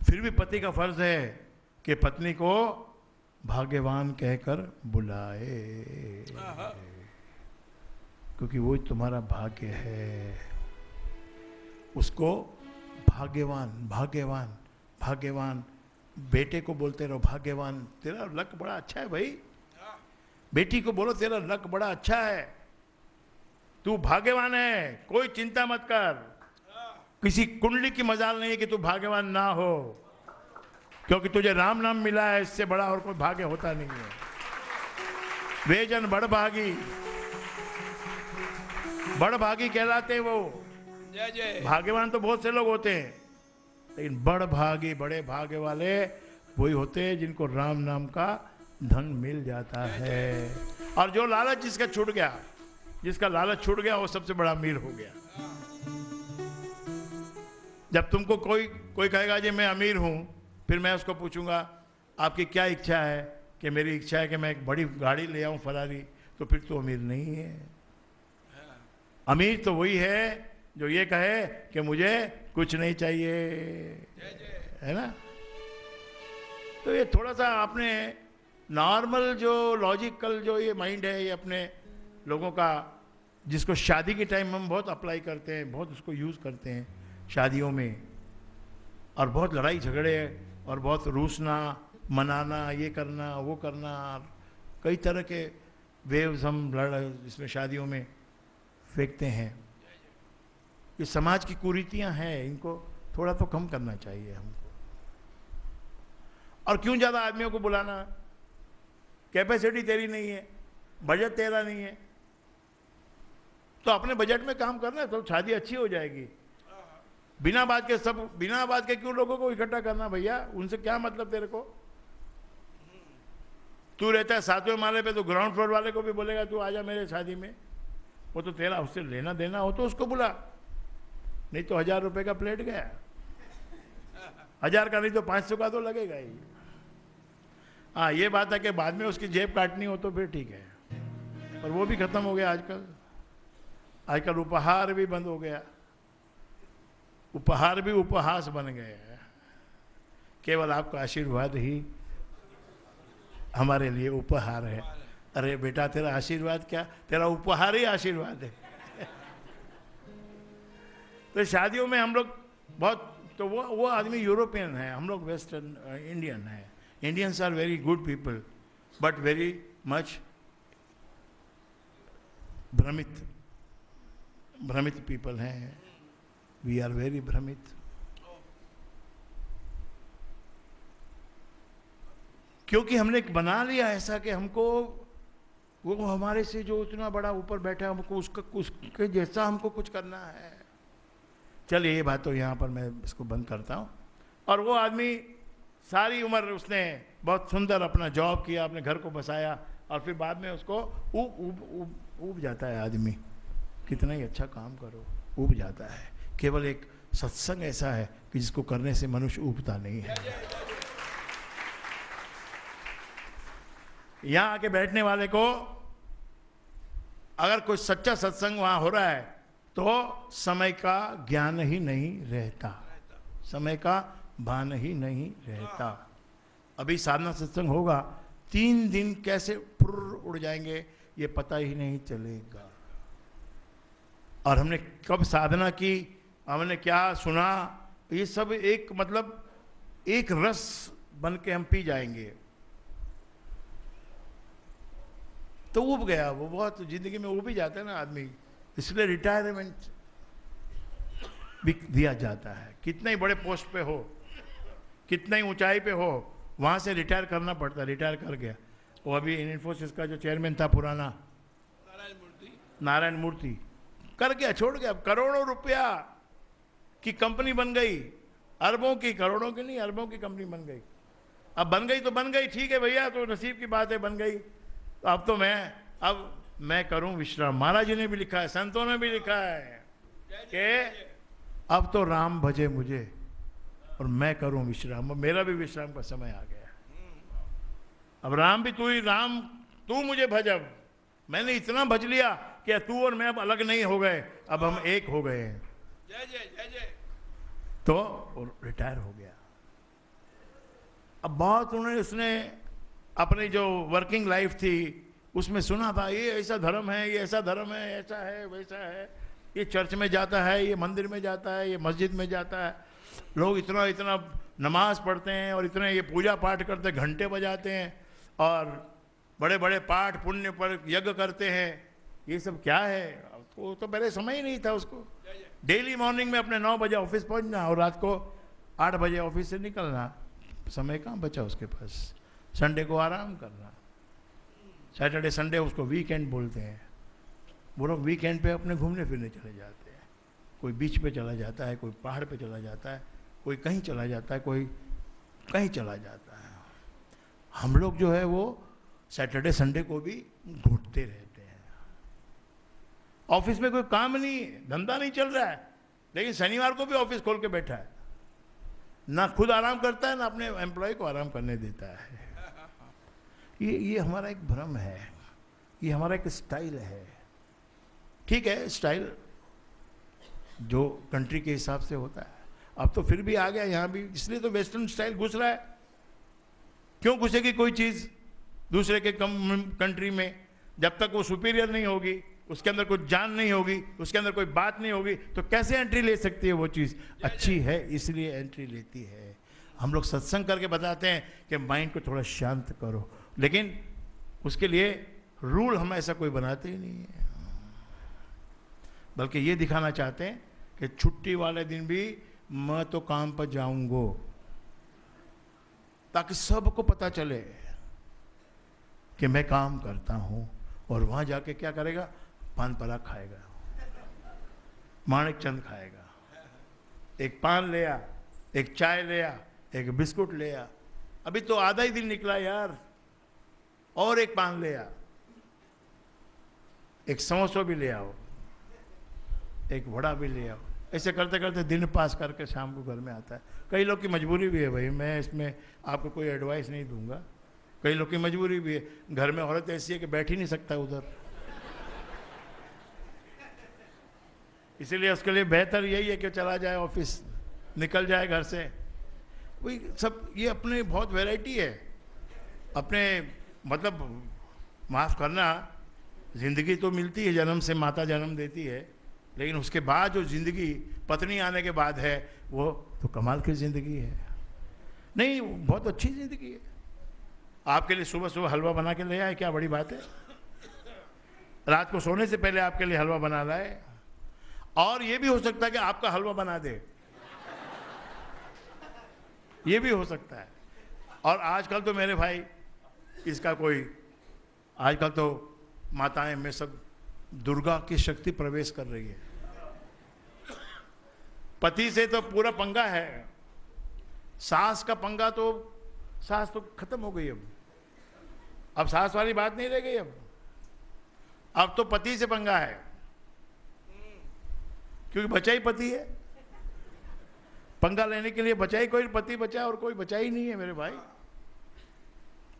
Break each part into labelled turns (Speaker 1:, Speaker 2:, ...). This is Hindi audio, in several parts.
Speaker 1: फिर भी पति का फर्ज है कि पत्नी को भाग्यवान कहकर बुलाए, क्योंकि वो तुम्हारा भाग्य है। उसको भाग्यवान भाग्यवान भाग्यवान, बेटे को बोलते रहो भाग्यवान, तेरा लक बड़ा अच्छा है भाई। बेटी को बोलो तेरा लक बड़ा अच्छा है, तू भाग्यवान है, कोई चिंता मत कर। किसी कुंडली की मजाल नहीं है कि तू भाग्यवान ना हो, क्योंकि तुझे राम नाम मिला है, इससे बड़ा और कोई भाग्य होता नहीं है। वे जन बड़ भागी, बड़ भागी कहलाते हैं वो।
Speaker 2: जय जय।
Speaker 1: भाग्यवान तो बहुत से लोग होते हैं, लेकिन बड़ भागी, बड़े भाग्य वाले वही होते हैं जिनको राम नाम का धन मिल जाता है। और जो लालच जिसका छूट गया, जिसका लालच छूट गया, वो सबसे बड़ा अमीर हो गया। जब तुमको कोई कहेगा जी मैं अमीर हूं, फिर मैं उसको पूछूंगा आपकी क्या इच्छा है, कि मेरी इच्छा है कि मैं एक बड़ी गाड़ी ले आऊं फरारी, तो फिर तो अमीर नहीं है। अमीर तो वही है जो ये कहे कि मुझे कुछ नहीं चाहिए, है ना। तो ये थोड़ा सा आपने नॉर्मल जो लॉजिकल जो ये माइंड है, ये अपने लोगों का, जिसको शादी के टाइम हम बहुत अप्लाई करते हैं, बहुत उसको यूज़ करते हैं शादियों में, और बहुत लड़ाई झगड़े और बहुत रूसना मनाना, ये करना वो करना, कई तरह के वेव्स हम इसमें शादियों में फेंकते हैं। ये समाज की कुरीतियां हैं, इनको थोड़ा तो कम करना चाहिए हमको। और क्यों ज़्यादा आदमियों को बुलाना, कैपेसिटी तेरी नहीं है, बजट तेरा नहीं है, तो अपने बजट में काम करना, तो शादी अच्छी हो जाएगी। बिना बात के क्यों लोगों को इकट्ठा करना भैया, उनसे क्या मतलब तेरे को। तू रहता है 7वें माले पे, तो ग्राउंड फ्लोर वाले को भी बोलेगा तू आजा मेरे शादी में, वो तो तेरा उससे लेना देना हो तो उसको बुला, नहीं तो 1000 रुपए का प्लेट गया, 1000 का नहीं तो 500 का तो लगेगा ही। हाँ ये बात है कि बाद में उसकी जेब काटनी हो तो फिर ठीक है, पर वो भी खत्म हो गया आजकल। आजकल उपहार भी बंद हो गया, उपहार भी उपहास बन गए हैं। केवल आपका आशीर्वाद ही हमारे लिए उपहार है। अरे बेटा तेरा आशीर्वाद क्या, तेरा उपहार ही आशीर्वाद है। तो शादियों में हम लोग बहुत, तो वो आदमी यूरोपियन है, हम लोग वेस्टर्न इंडियन है। Indians are very good people but very much भ्रमित पीपल हैं। वी आर वेरी भ्रमित। क्योंकि हमने बना लिया ऐसा कि हमको वो हमारे से जो इतना बड़ा ऊपर बैठा है, हमको उसके जैसा हमको कुछ करना है। चलिए ये बात तो यहाँ पर मैं इसको बंद करता हूँ। और वो आदमी सारी उम्र उसने बहुत सुंदर अपना जॉब किया, अपने घर को बसाया, और फिर बाद में उसको ऊब जाता है आदमी। कितना ही अच्छा काम करो, ऊब जाता है। केवल एक सत्संग ऐसा है कि जिसको करने से मनुष्य ऊबता नहीं है। यहाँ आके बैठने वाले को अगर कोई सच्चा सत्संग वहां हो रहा है तो समय का ज्ञान ही नहीं रहता, समय का भान ही नहीं रहता। अभी साधना सत्संग होगा, 3 दिन कैसे उड़ जाएंगे ये पता ही नहीं चलेगा। और हमने कब साधना की, हमने क्या सुना, ये सब एक मतलब एक रस बन के हम पी जाएंगे। तो उब गया वो, बहुत जिंदगी में उब ही जाता है ना आदमी, इसलिए रिटायरमेंट भी दिया जाता है। कितने ही बड़े पोस्ट पे हो, कितने ही ऊंचाई पे हो, वहां से रिटायर करना पड़ता है। रिटायर कर गया वो। अभी इन्फोसिस का जो चेयरमैन था पुराना, नारायण मूर्ति, कर गया, छोड़ गया। करोड़ों रुपया की कंपनी बन गई, अरबों की, करोड़ों की नहीं, अरबों की कंपनी बन गई। अब बन गई तो बन गई, ठीक है भैया, तो नसीब की बात है, बन गई। तो अब मैं करूं विश्राम। महाराज जी ने भी लिखा है, संतों ने भी लिखा है कि अब तो राम भजे मुझे और मैं करूं विश्राम। मेरा भी विश्राम का समय आ गया। अब राम भी तू ही, राम तू मुझे भज। अब मैंने इतना भज लिया कि तू और मैं अब अलग नहीं हो गए, अब हम एक हो गए हैं।
Speaker 2: जय जय जय जय।
Speaker 1: तो रिटायर हो गया। अब बहुत उन्होंने उसने अपनी जो वर्किंग लाइफ थी उसमें सुना था, ये ऐसा धर्म है, ये ऐसा धर्म है, ऐसा है, वैसा है, ये चर्च में जाता है, ये मंदिर में जाता है, ये मस्जिद में जाता है, लोग इतना इतना नमाज पढ़ते हैं और इतने ये पूजा पाठ करते हैं, घंटे बजाते हैं और बड़े बड़े पाठ पुण्य पर यज्ञ करते हैं, ये सब क्या है? तो पहले समय ही नहीं था उसको। डेली मॉर्निंग में अपने 9 बजे ऑफिस पहुंचना और रात को 8 बजे ऑफिस से निकलना, समय कहाँ बचा उसके पास? संडे को आराम करना, सैटरडे संडे उसको वीकेंड बोलते हैं। वो लोग वीकेंड पे अपने घूमने फिरने चले जाते हैं, कोई बीच पे चला जाता है, कोई पहाड़ पे चला जाता है, कोई कहीं चला जाता है, कोई कहीं चला जाता है। हम लोग जो है वो सैटरडे संडे को भी घूमते रहते हैं। ऑफिस में कोई काम नहीं, धंधा नहीं चल रहा है, लेकिन शनिवार को भी ऑफिस खोल के बैठा है, ना खुद आराम करता है ना अपने एम्प्लॉय को आराम करने देता है। ये हमारा एक भ्रम है, ये हमारा एक स्टाइल है। ठीक है, स्टाइल जो कंट्री के हिसाब से होता है, अब तो फिर भी आ गया यहाँ भी, इसलिए तो वेस्टर्न स्टाइल घुस रहा है। क्यों घुसेगी कोई चीज़ दूसरे के कंट्री में? जब तक वो सुपीरियर नहीं होगी, उसके अंदर कोई जान नहीं होगी, उसके अंदर कोई बात नहीं होगी, तो कैसे एंट्री ले सकती है? वो चीज़ अच्छी है इसलिए एंट्री लेती है। हम लोग सत्संग करके बताते हैं कि माइंड को थोड़ा शांत करो, लेकिन उसके लिए रूल हम ऐसा कोई बनाते ही नहीं है, बल्कि ये दिखाना चाहते हैं कि छुट्टी वाले दिन भी मैं तो काम पर जाऊंगा, ताकि सबको पता चले कि मैं काम करता हूं। और वहां जाके क्या करेगा? पान पराग खाएगा, माणिक चंद खाएगा, एक पान ले आ, एक चाय ले आ, एक बिस्कुट ले आ, अभी तो आधा ही दिन निकला यार, और एक पान ले आ, एक समोसा भी ले आओ, एक वड़ा भी ले आओ। ऐसे करते करते दिन पास करके शाम को घर में आता है। कई लोग की मजबूरी भी है भाई, मैं इसमें आपको कोई एडवाइस नहीं दूंगा, कई लोग की मजबूरी भी है। घर में औरत ऐसी है कि बैठ ही नहीं सकता उधर, इसीलिए उसके लिए बेहतर यही है कि चला जाए ऑफिस, निकल जाए घर से। वही सब, ये अपने बहुत वैरायटी है अपने, मतलब माफ़ करना, ज़िंदगी तो मिलती है, जन्म से माता जन्म देती है, लेकिन उसके बाद जो ज़िंदगी पत्नी आने के बाद है वो तो कमाल की ज़िंदगी है। नहीं, बहुत अच्छी ज़िंदगी है। आपके लिए सुबह सुबह हलवा बना के ले आए, क्या बड़ी बात है? रात को सोने से पहले आपके लिए हलवा बना लाए, और ये भी हो सकता है कि आपका हलवा बना दे, ये भी हो सकता है। और आजकल तो मेरे भाई इसका कोई, आजकल तो माताएं में सब दुर्गा की शक्ति प्रवेश कर रही है। पति से तो पूरा पंगा है, सास का पंगा तो, सास तो खत्म हो गई, अब सास वाली बात नहीं रह गई। अब तो पति से पंगा है, क्योंकि बचा ही पति है। पंगा लेने के लिए बचा ही कोई पति बचा, और कोई बचा ही नहीं है मेरे भाई।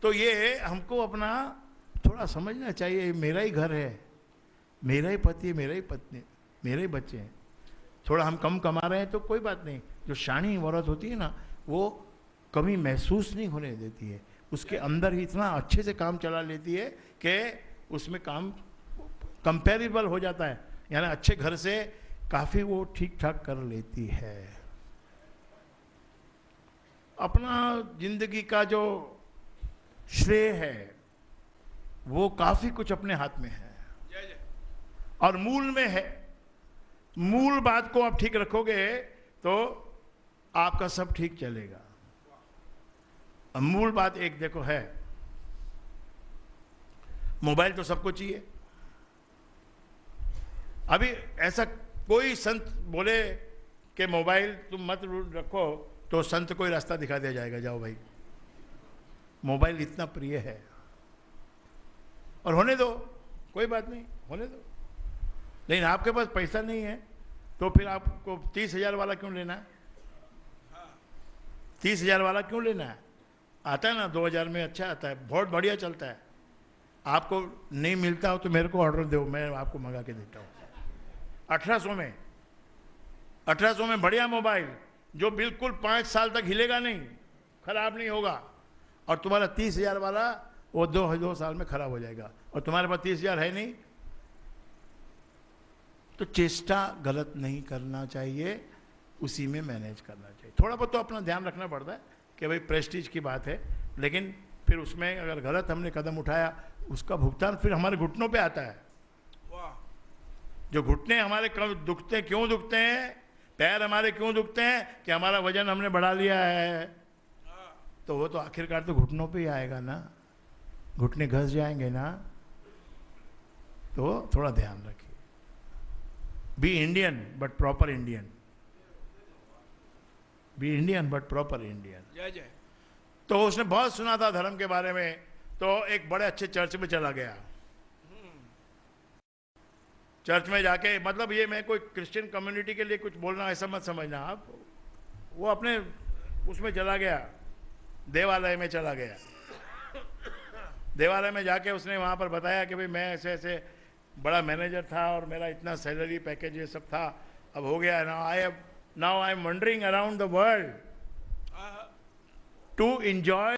Speaker 1: तो ये हमको अपना थोड़ा समझना चाहिए, मेरा ही घर है, मेरा ही पति, मेरा ही पत्नी, मेरे ही बच्चे हैं। थोड़ा हम कम कमा रहे हैं तो कोई बात नहीं, जो शानी औरत होती है ना, वो कमी महसूस नहीं होने देती है, उसके अंदर ही इतना अच्छे से काम चला लेती है कि उसमें काम कंपेरेबल हो जाता है, यानी अच्छे घर से काफ़ी वो ठीक ठाक कर लेती है। अपना जिंदगी का जो श्रेय है वो काफ़ी कुछ अपने हाथ में है और मूल में है। मूल बात को आप ठीक रखोगे तो आपका सब ठीक चलेगा। अब मूल बात एक देखो है, मोबाइल तो सबको चाहिए। अभी ऐसा कोई संत बोले कि मोबाइल तुम मत रखो तो संत कोई रास्ता दिखा दिया जाएगा, जाओ भाई मोबाइल इतना प्रिय है और होने दो, कोई बात नहीं, होने दो। लेकिन आपके पास पैसा नहीं है तो फिर आपको 30,000 वाला क्यों लेना है? 30,000 वाला क्यों लेना है? आता है ना 2,000 में, अच्छा आता है, बहुत बढ़िया चलता है। आपको नहीं मिलता हो तो मेरे को ऑर्डर दो, मैं आपको मंगा के देता हूँ। 1800 में बढ़िया मोबाइल जो बिल्कुल 5 साल तक हिलेगा नहीं, खराब नहीं होगा, और तुम्हारा 30,000 वाला वो 2 साल में खराब हो जाएगा, और तुम्हारे पास 30,000 है नहीं। तो चेष्टा गलत नहीं करना चाहिए, उसी में मैनेज करना चाहिए। थोड़ा बहुत तो अपना ध्यान रखना पड़ता है कि भाई प्रेस्टीज की बात है, लेकिन फिर उसमें अगर गलत हमने कदम उठाया, उसका भुगतान फिर हमारे घुटनों पे आता है। जो घुटने हमारे दुखते हैं, क्यों दुखते हैं, पैर हमारे क्यों दुखते हैं, कि हमारा वजन हमने बढ़ा लिया है, तो वो तो आखिरकार तो घुटनों पे ही आएगा ना, घुटने घस जाएंगे ना। तो थोड़ा ध्यान रखिए। Be Indian but proper Indian, be Indian but proper Indian.
Speaker 2: जय जय।
Speaker 1: तो उसने बहुत सुना था धर्म के बारे में, तो एक बड़े अच्छे चर्च में चला गया। चर्च में जाके, मतलब ये मैं कोई क्रिश्चियन कम्युनिटी के लिए कुछ बोलना ऐसा मत समझना आप, वो अपने उसमें चला गया, देवालय में चला गया। देवालय में जाके उसने वहाँ पर बताया कि भाई मैं ऐसे ऐसे बड़ा मैनेजर था और मेरा इतना सैलरी पैकेज ये सब था, अब हो गया now I am wandering around the world to enjoy